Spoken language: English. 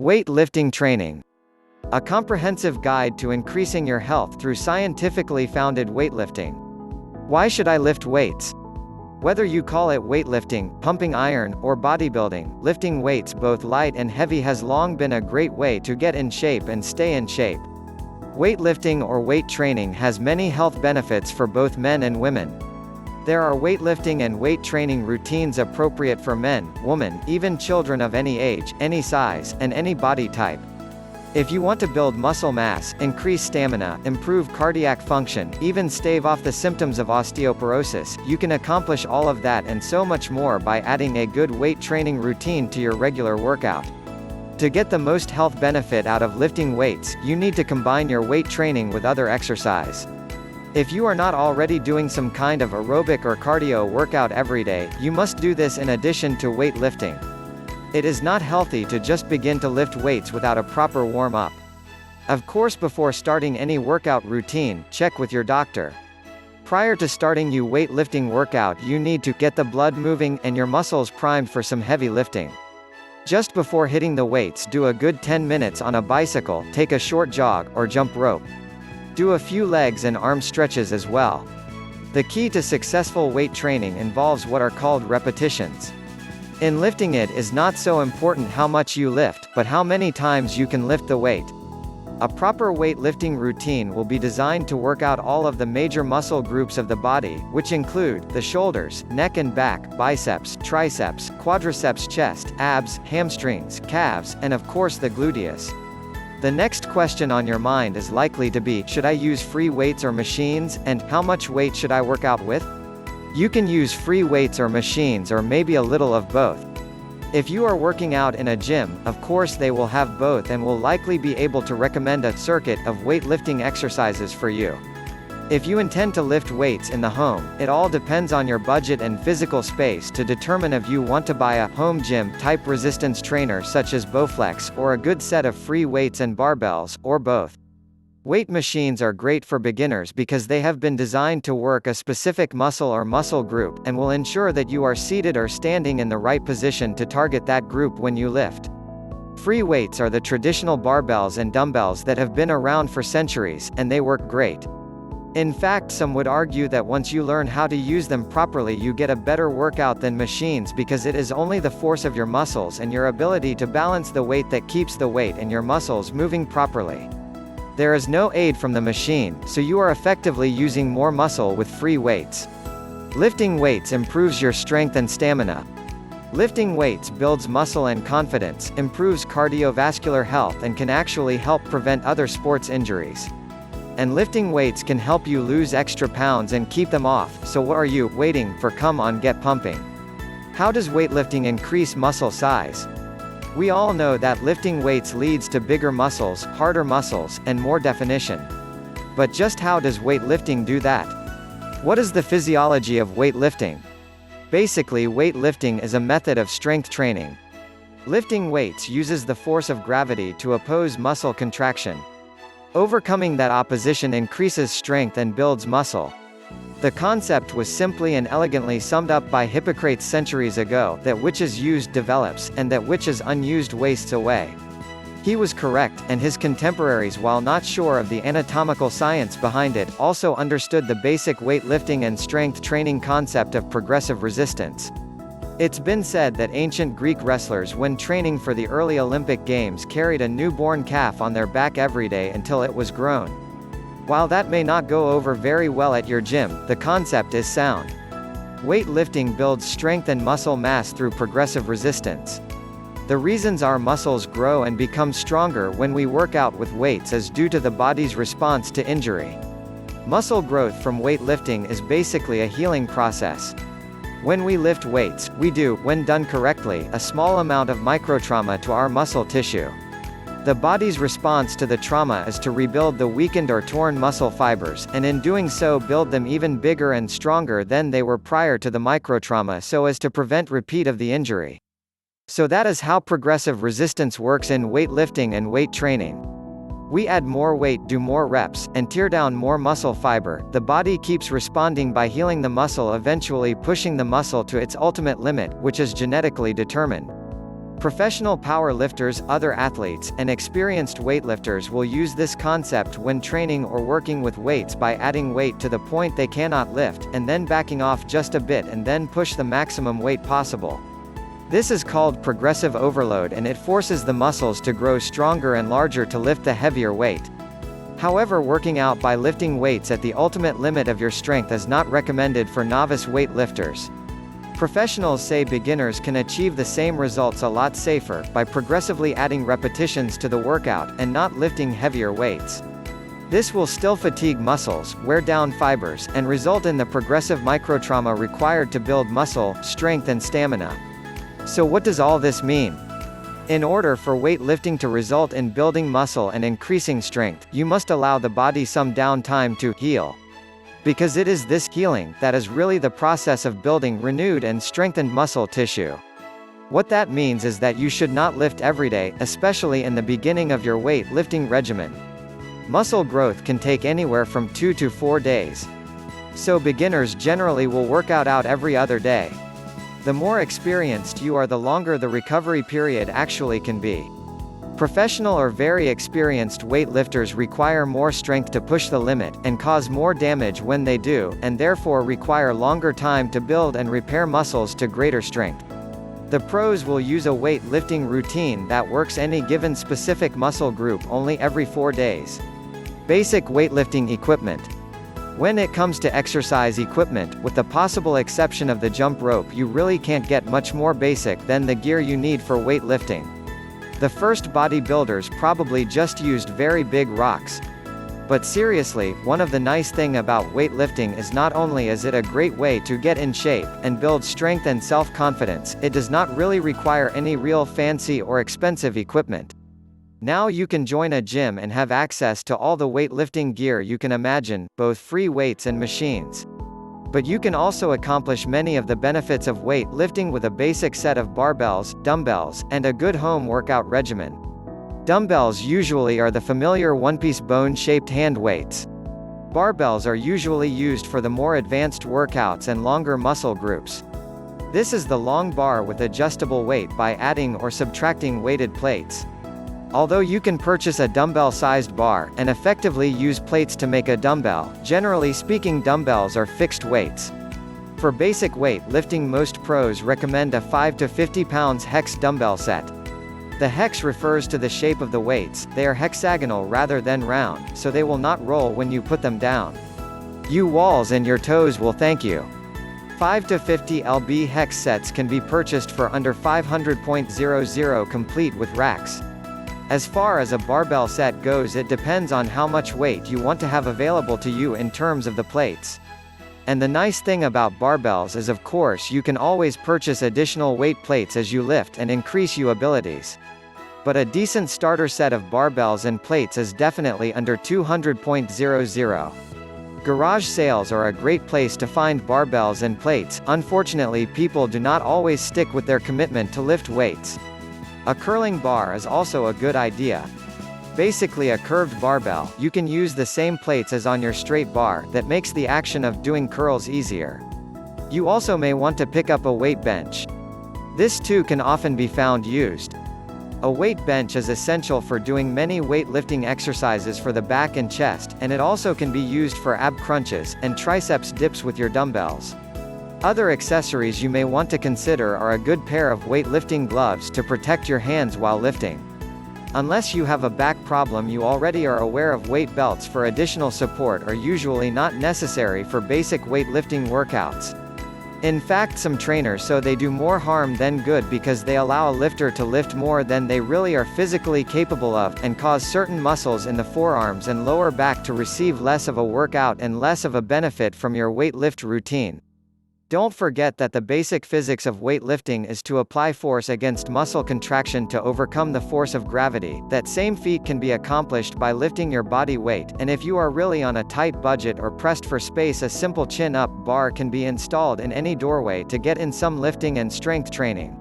Weightlifting training. A comprehensive guide to increasing your health through scientifically founded weightlifting. Why should I lift weights? Whether you call it weightlifting, pumping iron, or bodybuilding, lifting weights both light and heavy has long been a great way to get in shape and stay in shape. Weightlifting or weight training has many health benefits for both men and women. There are weightlifting and weight training routines appropriate for men, women, even children of any age, any size, and any body type. If you want to build muscle mass, increase stamina, improve cardiac function, even stave off the symptoms of osteoporosis, you can accomplish all of that and so much more by adding a good weight training routine to your regular workout. To get the most health benefit out of lifting weights, you need to combine your weight training with other exercise. If you are not already doing some kind of aerobic or cardio workout every day, you must do this in addition to weightlifting. It is not healthy to just begin to lift weights without a proper warm-up. Of course, before starting any workout routine, check with your doctor. Prior to starting your weightlifting workout, you need to get the blood moving and your muscles primed for some heavy lifting. Just before hitting the weights, do a good 10 minutes on a bicycle, take a short jog, or jump rope. Do a few legs and arm stretches as well. The key to successful weight training involves what are called repetitions. In lifting, it is not so important how much you lift, but how many times you can lift the weight. A proper weightlifting routine will be designed to work out all of the major muscle groups of the body, which include the shoulders, neck and back, biceps, triceps, quadriceps, chest, abs, hamstrings, calves, and of course the gluteus. The next question on your mind is likely to be, should I use free weights or machines, and how much weight should I work out with? You can use free weights or machines or maybe a little of both. If you are working out in a gym, of course they will have both and will likely be able to recommend a circuit of weightlifting exercises for you. If you intend to lift weights in the home, it all depends on your budget and physical space to determine if you want to buy a home gym type resistance trainer such as Bowflex, or a good set of free weights and barbells, or both. Weight machines are great for beginners because they have been designed to work a specific muscle or muscle group, and will ensure that you are seated or standing in the right position to target that group when you lift. Free weights are the traditional barbells and dumbbells that have been around for centuries, and they work great. In fact, some would argue that once you learn how to use them properly, you get a better workout than machines because it is only the force of your muscles and your ability to balance the weight that keeps the weight and your muscles moving properly. There is no aid from the machine, so you are effectively using more muscle with free weights. Lifting weights improves your strength and stamina. Lifting weights builds muscle and confidence, improves cardiovascular health, and can actually help prevent other sports injuries. And lifting weights can help you lose extra pounds and keep them off, so what are you waiting for? Come on, get pumping. How does weightlifting increase muscle size? We all know that lifting weights leads to bigger muscles, harder muscles, and more definition. But just how does weightlifting do that? What is the physiology of weightlifting? Basically, weightlifting is a method of strength training. Lifting weights uses the force of gravity to oppose muscle contraction. Overcoming that opposition increases strength and builds muscle. The concept was simply and elegantly summed up by Hippocrates centuries ago, that which is used develops, and that which is unused wastes away. He was correct, and his contemporaries, while not sure of the anatomical science behind it, also understood the basic weightlifting and strength training concept of progressive resistance. It's been said that ancient Greek wrestlers, when training for the early Olympic Games, carried a newborn calf on their back every day until it was grown. While that may not go over very well at your gym, the concept is sound. Weightlifting builds strength and muscle mass through progressive resistance. The reasons our muscles grow and become stronger when we work out with weights is due to the body's response to injury. Muscle growth from weightlifting is basically a healing process. When we lift weights, we do, when done correctly, a small amount of microtrauma to our muscle tissue. The body's response to the trauma is to rebuild the weakened or torn muscle fibers, and in doing so build them even bigger and stronger than they were prior to the microtrauma so as to prevent repeat of the injury. So that is how progressive resistance works in weightlifting and weight training. We add more weight, do more reps, and tear down more muscle fiber. The body keeps responding by healing the muscle, eventually pushing the muscle to its ultimate limit, which is genetically determined. Professional power lifters, other athletes, and experienced weightlifters will use this concept when training or working with weights by adding weight to the point they cannot lift, and then backing off just a bit and then push the maximum weight possible. This is called progressive overload, and it forces the muscles to grow stronger and larger to lift the heavier weight. However, working out by lifting weights at the ultimate limit of your strength is not recommended for novice weightlifters. Professionals say beginners can achieve the same results a lot safer, by progressively adding repetitions to the workout, and not lifting heavier weights. This will still fatigue muscles, wear down fibers, and result in the progressive microtrauma required to build muscle, strength and stamina. So what does all this mean? In order for weightlifting to result in building muscle and increasing strength, you must allow the body some downtime to heal. Because it is this healing that is really the process of building renewed and strengthened muscle tissue. What that means is that you should not lift every day, especially in the beginning of your weight-lifting regimen. Muscle growth can take anywhere from 2 to 4 days. So beginners generally will work out every other day. The more experienced you are, the longer the recovery period actually can be. Professional or very experienced weightlifters require more strength to push the limit, and cause more damage when they do, and therefore require longer time to build and repair muscles to greater strength. The pros will use a weight-lifting routine that works any given specific muscle group only every 4 days. Basic weightlifting equipment. When it comes to exercise equipment, with the possible exception of the jump rope, you really can't get much more basic than the gear you need for weightlifting. The first bodybuilders probably just used very big rocks. But seriously, one of the nice thing about weightlifting is not only is it a great way to get in shape, and build strength and self-confidence, it does not really require any real fancy or expensive equipment. Now you can join a gym and have access to all the weightlifting gear you can imagine, both free weights and machines. But you can also accomplish many of the benefits of weightlifting with a basic set of barbells, dumbbells, and a good home workout regimen. Dumbbells usually are the familiar one-piece bone-shaped hand weights. Barbells are usually used for the more advanced workouts and longer muscle groups. This is the long bar with adjustable weight by adding or subtracting weighted plates. Although you can purchase a dumbbell-sized bar, and effectively use plates to make a dumbbell, generally speaking dumbbells are fixed weights. For basic weight lifting, most pros recommend a 5 to 50 pounds hex dumbbell set. The hex refers to the shape of the weights; they are hexagonal rather than round, so they will not roll when you put them down. Your walls and your toes will thank you. 5 to 50 lb hex sets can be purchased for under $500, complete with racks. As far as a barbell set goes, it depends on how much weight you want to have available to you in terms of the plates. And the nice thing about barbells is, of course, you can always purchase additional weight plates as you lift and increase your abilities. But a decent starter set of barbells and plates is definitely under $200. Garage sales are a great place to find barbells and plates. Unfortunately, people do not always stick with their commitment to lift weights. A curling bar is also a good idea. Basically a curved barbell, you can use the same plates as on your straight bar, that makes the action of doing curls easier. You also may want to pick up a weight bench. This too can often be found used. A weight bench is essential for doing many weightlifting exercises for the back and chest, and it also can be used for ab crunches, and triceps dips with your dumbbells. Other accessories you may want to consider are a good pair of weightlifting gloves to protect your hands while lifting. Unless you have a back problem, you already are aware of weight belts for additional support are usually not necessary for basic weightlifting workouts. In fact, some trainers say they do more harm than good because they allow a lifter to lift more than they really are physically capable of, and cause certain muscles in the forearms and lower back to receive less of a workout and less of a benefit from your weight-lift routine. Don't forget that the basic physics of weightlifting is to apply force against muscle contraction to overcome the force of gravity. That same feat can be accomplished by lifting your body weight, and if you are really on a tight budget or pressed for space, a simple chin-up bar can be installed in any doorway to get in some lifting and strength training.